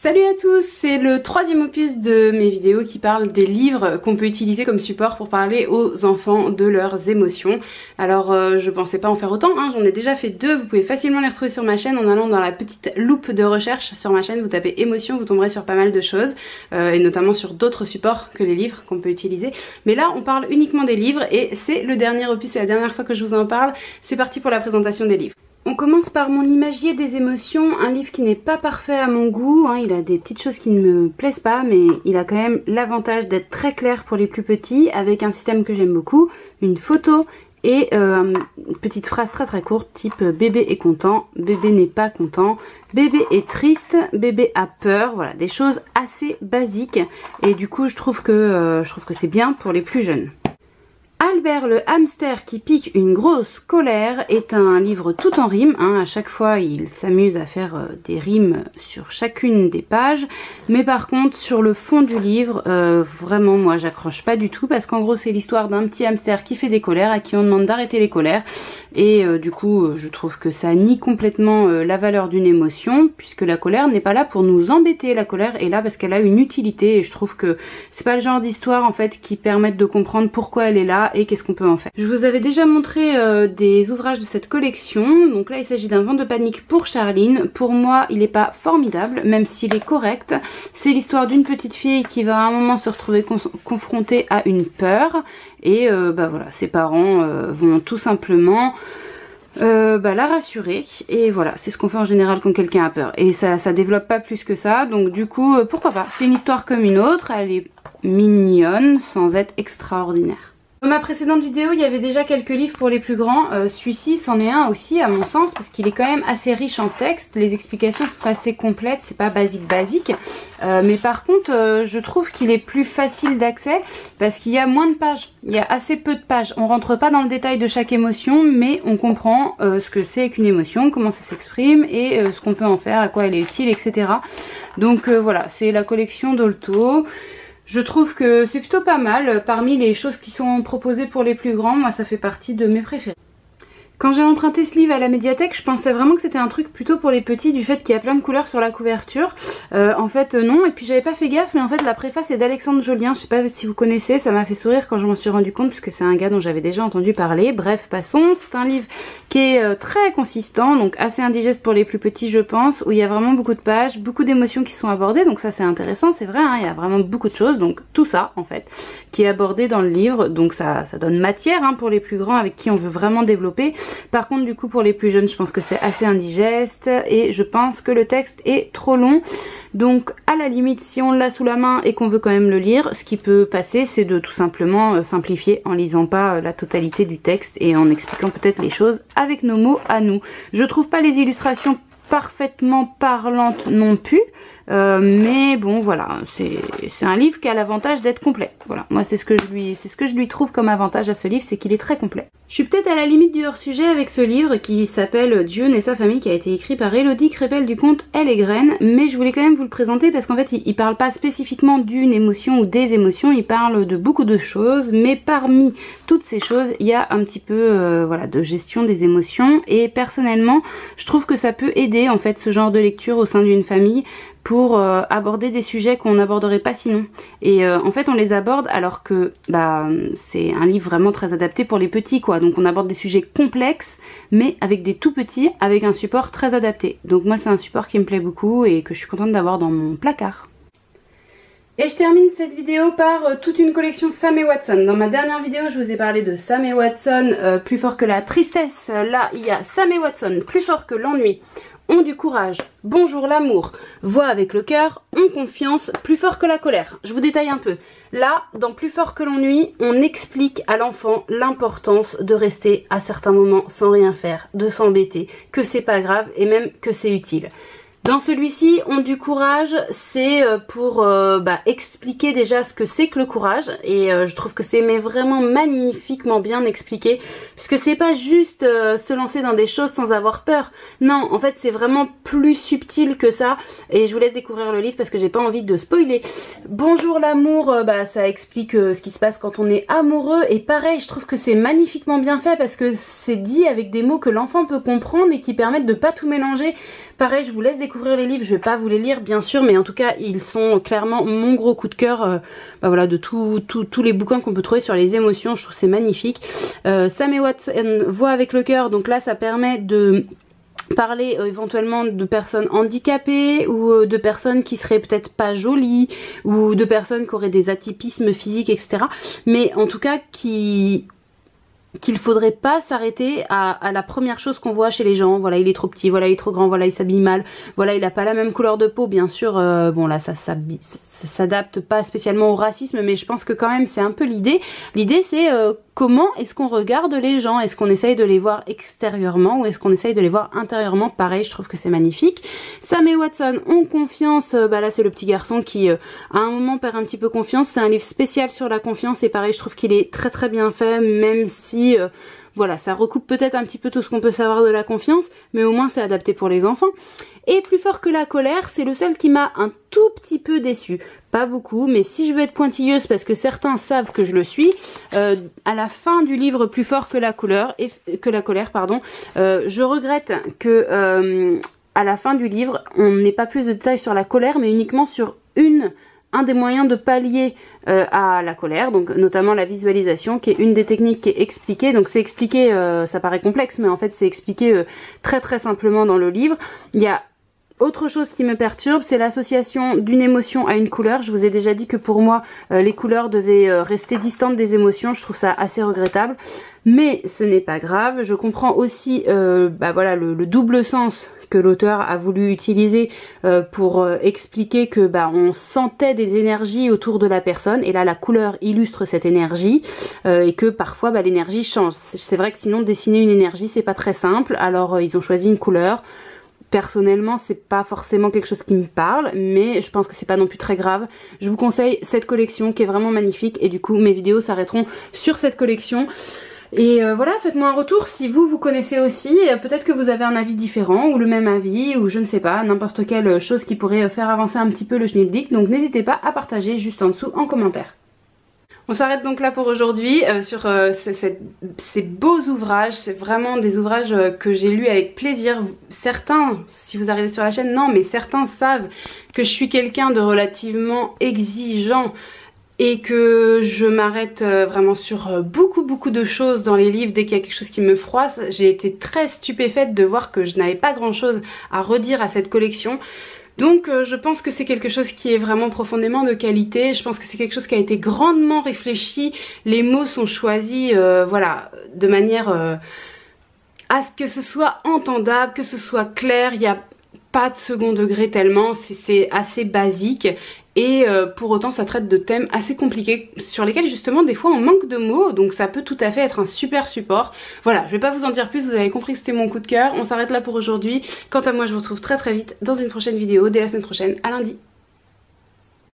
Salut à tous, c'est le troisième opus de mes vidéos qui parlent des livres qu'on peut utiliser comme support pour parler aux enfants de leurs émotions. Alors je pensais pas en faire autant, hein, j'en ai déjà fait deux, vous pouvez facilement les retrouver sur ma chaîne en allant dans la petite loupe de recherche sur ma chaîne, vous tapez émotion, vous tomberez sur pas mal de choses, et notamment sur d'autres supports que les livres qu'on peut utiliser. Mais là on parle uniquement des livres et c'est le dernier opus, c'est la dernière fois que je vous en parle, c'est parti pour la présentation des livres. On commence par Mon imagier des émotions, un livre qui n'est pas parfait à mon goût, hein, il a des petites choses qui ne me plaisent pas, mais il a quand même l'avantage d'être très clair pour les plus petits, avec un système que j'aime beaucoup, une photo et une petite phrase très courte type bébé est content, bébé n'est pas content, bébé est triste, bébé a peur, voilà, des choses assez basiques et du coup je trouve que c'est bien pour les plus jeunes. Albert le hamster qui pique une grosse colère est un livre tout en rimes, hein. À chaque fois il s'amuse à faire des rimes sur chacune des pages, mais par contre sur le fond du livre, vraiment moi j'accroche pas du tout parce qu'en gros c'est l'histoire d'un petit hamster qui fait des colères, à qui on demande d'arrêter les colères et du coup je trouve que ça nie complètement la valeur d'une émotion puisque la colère n'est pas là pour nous embêter, la colère est là parce qu'elle a une utilité et je trouve que c'est pas le genre d'histoire en fait qui permettent de comprendre pourquoi elle est là et qu'est-ce qu'on peut en faire. Je vous avais déjà montré des ouvrages de cette collection, donc là il s'agit d'un Vent de panique pour Charline. Pour moi il n'est pas formidable, même s'il est correct. C'est l'histoire d'une petite fille qui va à un moment se retrouver confrontée à une peur et bah voilà, ses parents vont tout simplement la rassurer et voilà, c'est ce qu'on fait en général quand quelqu'un a peur et ça développe pas plus que ça, donc du coup pourquoi pas, c'est une histoire comme une autre, elle est mignonne sans être extraordinaire. Dans ma précédente vidéo, il y avait déjà quelques livres pour les plus grands. Celui-ci, c'en est un aussi à mon sens parce qu'il est quand même assez riche en texte. Les explications sont assez complètes, c'est pas basique. Mais par contre, je trouve qu'il est plus facile d'accès parce qu'il y a moins de pages. Il y a assez peu de pages. On rentre pas dans le détail de chaque émotion, mais on comprend ce que c'est qu'une émotion, comment ça s'exprime et ce qu'on peut en faire, à quoi elle est utile, etc. Donc voilà, c'est la collection Dolto. Je trouve que c'est plutôt pas mal. Parmi les choses qui sont proposées pour les plus grands, moi ça fait partie de mes préférés. Quand j'ai emprunté ce livre à la médiathèque, je pensais vraiment que c'était un truc plutôt pour les petits du fait qu'il y a plein de couleurs sur la couverture. En fait non, et puis j'avais pas fait gaffe, mais en fait la préface est d'Alexandre Jolien, je sais pas si vous connaissez, ça m'a fait sourire quand je m'en suis rendu compte puisque c'est un gars dont j'avais déjà entendu parler. Bref, passons, c'est un livre qui est très consistant, donc assez indigeste pour les plus petits je pense, où il y a vraiment beaucoup de pages, beaucoup d'émotions qui sont abordées, donc ça c'est intéressant, c'est vrai, hein, il y a vraiment beaucoup de choses, donc tout ça en fait qui est abordé dans le livre, donc ça donne matière hein, pour les plus grands avec qui on veut vraiment développer. Par contre du coup pour les plus jeunes je pense que c'est assez indigeste et je pense que le texte est trop long. Donc à la limite si on l'a sous la main et qu'on veut quand même le lire, ce qui peut passer c'est de tout simplement simplifier en lisant pas la totalité du texte et en expliquant peut-être les choses avec nos mots à nous. Je trouve pas les illustrations parfaitement parlantes non plus. Mais bon voilà, c'est un livre qui a l'avantage d'être complet. Voilà, moi c'est ce que je lui trouve comme avantage à ce livre, c'est qu'il est très complet. Je suis peut-être à la limite du hors-sujet avec ce livre qui s'appelle Dune et sa famille, qui a été écrit par Elodie Crépel du conte Elle et Graine, mais je voulais quand même vous le présenter parce qu'en fait il parle pas spécifiquement d'une émotion ou des émotions, il parle de beaucoup de choses, mais parmi toutes ces choses il y a un petit peu voilà, de gestion des émotions et personnellement je trouve que ça peut aider en fait ce genre de lecture au sein d'une famille pour aborder des sujets qu'on n'aborderait pas sinon. Et en fait on les aborde alors que bah c'est un livre vraiment très adapté pour les petits quoi. Donc on aborde des sujets complexes mais avec des tout petits, avec un support très adapté. Donc moi c'est un support qui me plaît beaucoup et que je suis contente d'avoir dans mon placard. Et je termine cette vidéo par toute une collection Sam et Watson. Dans ma dernière vidéo je vous ai parlé de Sam et Watson, plus fort que la tristesse. Là il y a Sam et Watson, plus fort que l'ennui. Ont du courage, bonjour l'amour, voix avec le cœur, ont confiance, plus fort que la colère. Je vous détaille un peu. Là, dans Plus fort que l'ennui, on explique à l'enfant l'importance de rester à certains moments sans rien faire, de s'embêter, que c'est pas grave et même que c'est utile. Dans celui-ci, Ont du courage, c'est pour expliquer déjà ce que c'est que le courage et je trouve que c'est vraiment magnifiquement bien expliqué puisque c'est pas juste se lancer dans des choses sans avoir peur. Non, en fait c'est vraiment plus subtil que ça et je vous laisse découvrir le livre parce que j'ai pas envie de spoiler. Bonjour l'amour, ça explique ce qui se passe quand on est amoureux et pareil, je trouve que c'est magnifiquement bien fait parce que c'est dit avec des mots que l'enfant peut comprendre et qui permettent de pas tout mélanger. Pareil, je vous laisse découvrir les livres, je vais pas vous les lire bien sûr, mais en tout cas ils sont clairement mon gros coup de cœur voilà, de tous les bouquins qu'on peut trouver sur les émotions. Je trouve c'est magnifique. Sam et Watson, Voix avec le cœur, donc là ça permet de parler éventuellement de personnes handicapées ou de personnes qui seraient peut-être pas jolies ou de personnes qui auraient des atypismes physiques, etc. Mais en tout cas qu'il faudrait pas s'arrêter à la première chose qu'on voit chez les gens. Voilà, il est trop petit, voilà, il est trop grand, voilà, il s'habille mal, voilà, il a pas la même couleur de peau, bien sûr. Bon là, ça s'adapte pas spécialement au racisme, mais je pense que quand même c'est un peu l'idée. L'idée c'est comment est-ce qu'on regarde les gens? Est-ce qu'on essaye de les voir extérieurement ou est-ce qu'on essaye de les voir intérieurement? Pareil, je trouve que c'est magnifique. Sam et Watson ont confiance. Bah là c'est le petit garçon qui à un moment perd un petit peu confiance. C'est un livre spécial sur la confiance et pareil, je trouve qu'il est très très bien fait, même si voilà, ça recoupe peut-être un petit peu tout ce qu'on peut savoir de la confiance, mais au moins c'est adapté pour les enfants. Et Plus fort que la colère, c'est le seul qui m'a un tout petit peu déçue. Pas beaucoup, mais si je veux être pointilleuse, parce que certains savent que je le suis, à la fin du livre Plus fort que la colère, je regrette que à la fin du livre, on n'ait pas plus de détails sur la colère, mais uniquement sur un des moyens de pallier à la colère, donc notamment la visualisation, qui est une des techniques qui est expliquée. Donc c'est expliqué, ça paraît complexe, mais en fait c'est expliqué très très simplement dans le livre. Il y a autre chose qui me perturbe, c'est l'association d'une émotion à une couleur. Je vous ai déjà dit que pour moi, les couleurs devaient rester distantes des émotions. Je trouve ça assez regrettable. Mais ce n'est pas grave. Je comprends aussi voilà, le double sens que l'auteur a voulu utiliser pour expliquer que on sentait des énergies autour de la personne. Et là, la couleur illustre cette énergie et que parfois l'énergie change. C'est vrai que sinon, dessiner une énergie, c'est pas très simple. Alors, ils ont choisi une couleur. Personnellement, c'est pas forcément quelque chose qui me parle, mais je pense que c'est pas non plus très grave. Je vous conseille cette collection qui est vraiment magnifique et du coup mes vidéos s'arrêteront sur cette collection. Et voilà, faites-moi un retour si vous connaissez aussi, peut-être que vous avez un avis différent ou le même avis ou je ne sais pas, n'importe quelle chose qui pourrait faire avancer un petit peu le schmilblick, donc n'hésitez pas à partager juste en dessous en commentaire. On s'arrête donc là pour aujourd'hui sur ces beaux ouvrages. C'est vraiment des ouvrages que j'ai lus avec plaisir. Certains, si vous arrivez sur la chaîne, non, mais certains savent que je suis quelqu'un de relativement exigeant et que je m'arrête vraiment sur beaucoup de choses dans les livres dès qu'il y a quelque chose qui me froisse. J'ai été très stupéfaite de voir que je n'avais pas grand chose à redire à cette collection. Donc je pense que c'est quelque chose qui est vraiment profondément de qualité, je pense que c'est quelque chose qui a été grandement réfléchi, les mots sont choisis voilà, de manière à ce que ce soit entendable, que ce soit clair, il n'y a pas de second degré tellement, c'est assez basique. Et pour autant ça traite de thèmes assez compliqués sur lesquels justement des fois on manque de mots, donc ça peut tout à fait être un super support. Voilà, je vais pas vous en dire plus, vous avez compris que c'était mon coup de cœur. On s'arrête là pour aujourd'hui. Quant à moi je vous retrouve très vite dans une prochaine vidéo, dès la semaine prochaine, à lundi.